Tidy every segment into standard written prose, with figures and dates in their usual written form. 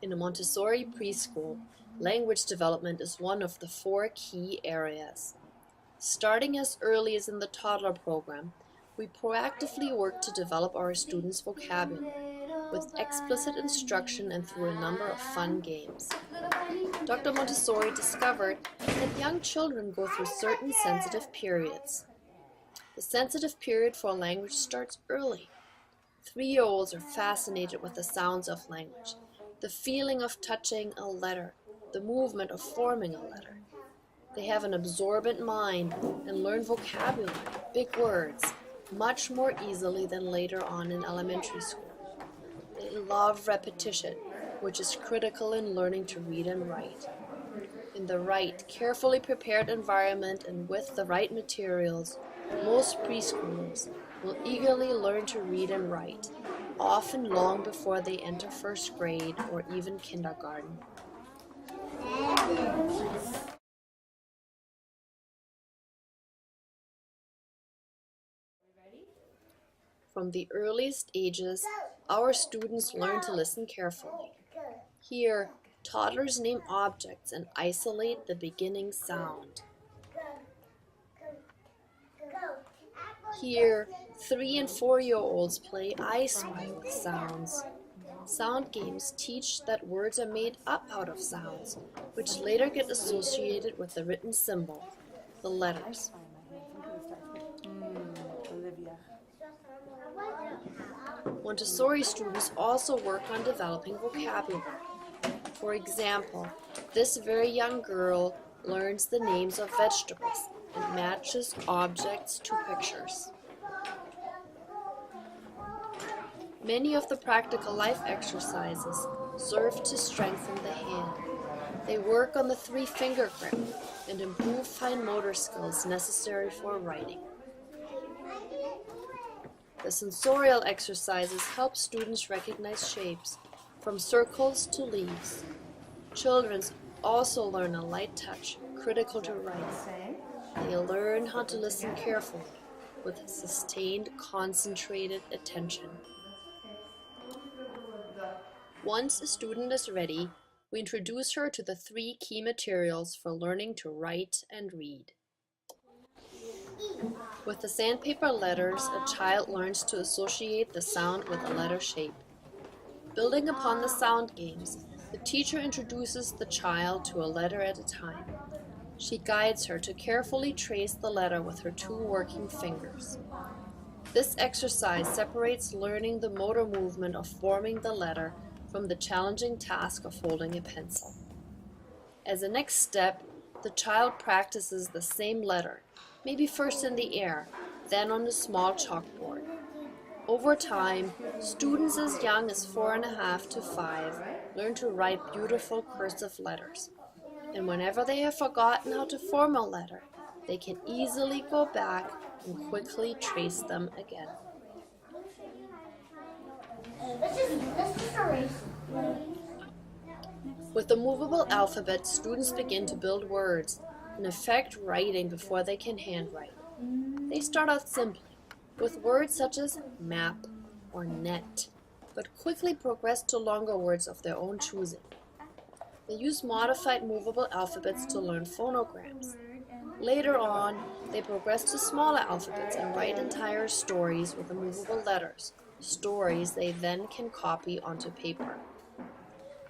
In a Montessori preschool, language development is one of the 4 key areas. Starting as early as in the toddler program, we proactively work to develop our students' vocabulary with explicit instruction and through a number of fun games. Dr. Montessori discovered that young children go through certain sensitive periods. The sensitive period for language starts early. 3-year-olds are fascinated with the sounds of language, the feeling of touching a letter, the movement of forming a letter. They have an absorbent mind and learn vocabulary, big words, much more easily than later on in elementary school. They love repetition, which is critical in learning to read and write. In the right, carefully prepared environment and with the right materials, most preschoolers will eagerly learn to read and write, often long before they enter first grade or even kindergarten. From the earliest ages, our students learn to listen carefully. Here, toddlers name objects and isolate the beginning sound. Here, 3- and 4-year-olds play I Spy with sounds. Sound games teach that words are made up out of sounds, which later get associated with the written symbol, the letters. Montessori students also work on developing vocabulary. For example, this very young girl learns the names of vegetables and matches objects to pictures. Many of the practical life exercises serve to strengthen the hand. They work on the 3-finger grip and improve fine motor skills necessary for writing. The sensorial exercises help students recognize shapes, from circles to leaves. Children also learn a light touch, critical to writing. They learn how to listen carefully, with sustained, concentrated attention. Once a student is ready, we introduce her to the 3 key materials for learning to write and read. With the sandpaper letters, a child learns to associate the sound with a letter shape. Building upon the sound games, the teacher introduces the child to a letter at a time. She guides her to carefully trace the letter with her 2 working fingers. This exercise separates learning the motor movement of forming the letter from the challenging task of holding a pencil. As a next step, the child practices the same letter, maybe first in the air, then on a small chalkboard. Over time, students as young as 4.5 to 5 learn to write beautiful cursive letters. And whenever they have forgotten how to form a letter, they can easily go back and quickly trace them again. With the movable alphabet, students begin to build words, in effect writing before they can handwrite. They start out simply, with words such as map or net, but quickly progress to longer words of their own choosing. They use modified movable alphabets to learn phonograms. Later on, they progress to smaller alphabets and write entire stories with the movable letters, stories they then can copy onto paper.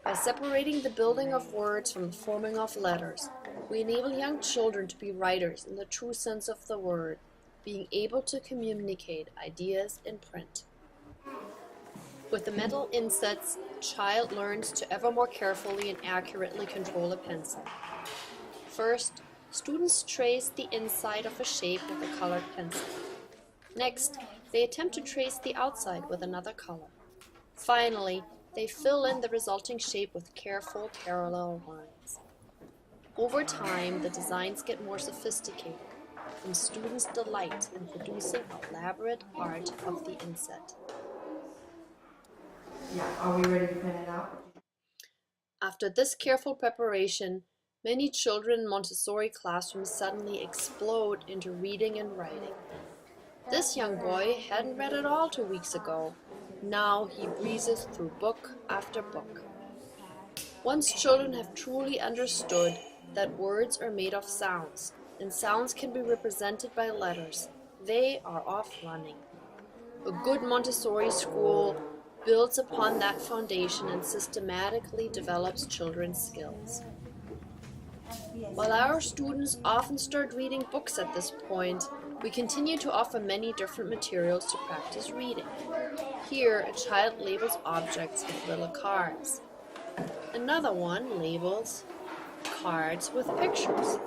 By separating the building of words from the forming of letters, we enable young children to be writers in the true sense of the word, being able to communicate ideas in print. With the mental insets, the child learns to ever more carefully and accurately control a pencil. First, students trace the inside of a shape with a colored pencil. Next, they attempt to trace the outside with another color. Finally, they fill in the resulting shape with careful parallel lines. Over time, the designs get more sophisticated, and students delight in producing elaborate art of the inset. Yeah, are we ready to print it out? After this careful preparation, many children in Montessori classrooms suddenly explode into reading and writing. This young boy hadn't read at all 2 weeks ago. Now he breezes through book after book. Once children have truly understood that words are made of sounds, and sounds can be represented by letters, they are off running. A good Montessori school builds upon that foundation and systematically develops children's skills. While our students often start reading books at this point, we continue to offer many different materials to practice reading. Here, a child labels objects with little cards. Another one labels cards with pictures.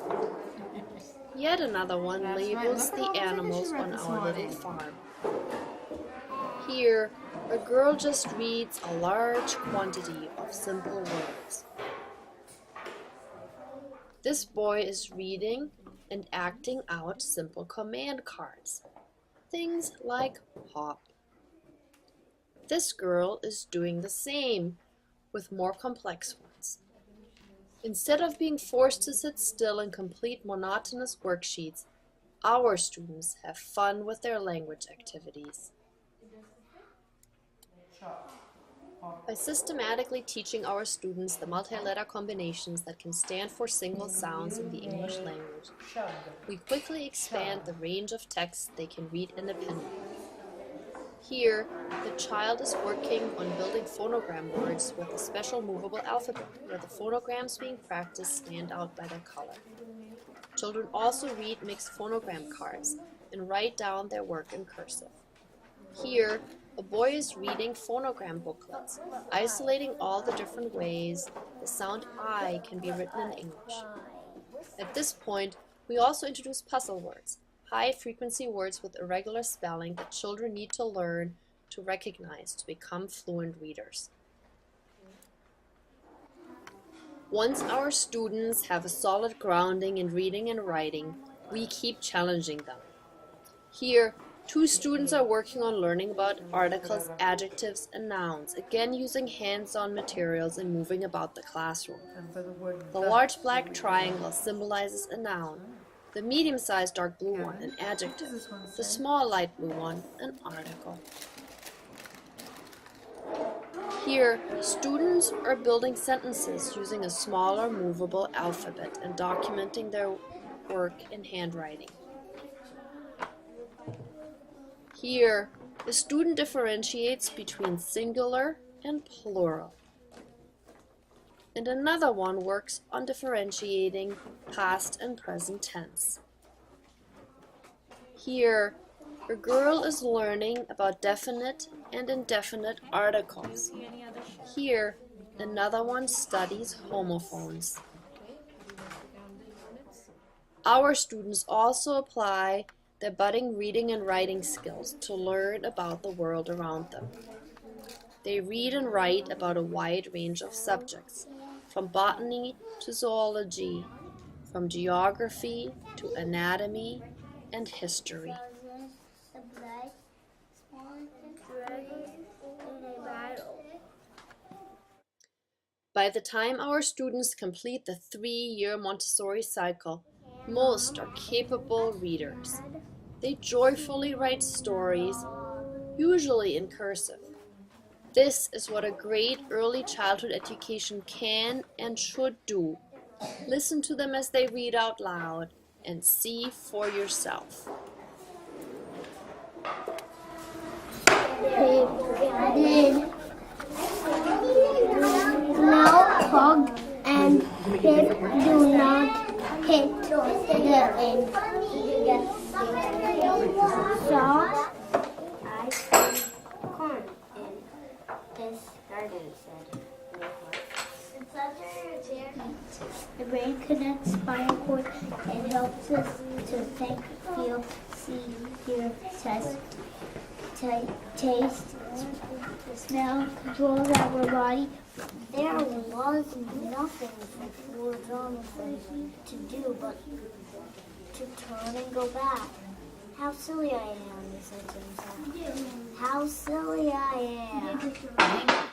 Yet another one labels the animals on our little farm. Here, a girl just reads a large quantity of simple words. This boy is reading and acting out simple command cards. Things like hop. This girl is doing the same with more complex ones. Instead of being forced to sit still and complete monotonous worksheets, our students have fun with their language activities. By systematically teaching our students the multi-letter combinations that can stand for single sounds in the English language, we quickly expand the range of texts they can read independently. Here, the child is working on building phonogram words with a special movable alphabet, where the phonograms being practiced stand out by their color. Children also read mixed phonogram cards and write down their work in cursive. Here, a boy is reading phonogram booklets, isolating all the different ways the sound I can be written in English. At this point, we also introduce puzzle words, high-frequency words with irregular spelling that children need to learn to recognize to become fluent readers. Once our students have a solid grounding in reading and writing, we keep challenging them. Here, 2 students are working on learning about articles, adjectives, and nouns, again using hands-on materials and moving about the classroom. The large black triangle symbolizes a noun, the medium-sized dark blue one an adjective, the small light blue one an article. Here, students are building sentences using a smaller movable alphabet and documenting their work in handwriting. Here, the student differentiates between singular and plural. And another one works on differentiating past and present tense. Here, a girl is learning about definite and indefinite articles. Here, another one studies homophones. Our students also apply their budding reading and writing skills to learn about the world around them. They read and write about a wide range of subjects, from botany to zoology, from geography to anatomy and history. By the time our students complete the 3-year Montessori cycle, most are capable readers. They joyfully write stories, usually in cursive. This is what a great early childhood education can and should do. Listen to them as they read out loud and see for yourself. Now hug and do not hit the end. Saw I see corn in this garden, said the brain connects spinal cord and helps us to think, feel, see, hear, taste, smell, controls our body. There was nothing for Jonathan to do but to turn and go back. How silly I am, he said to himself. How silly I am.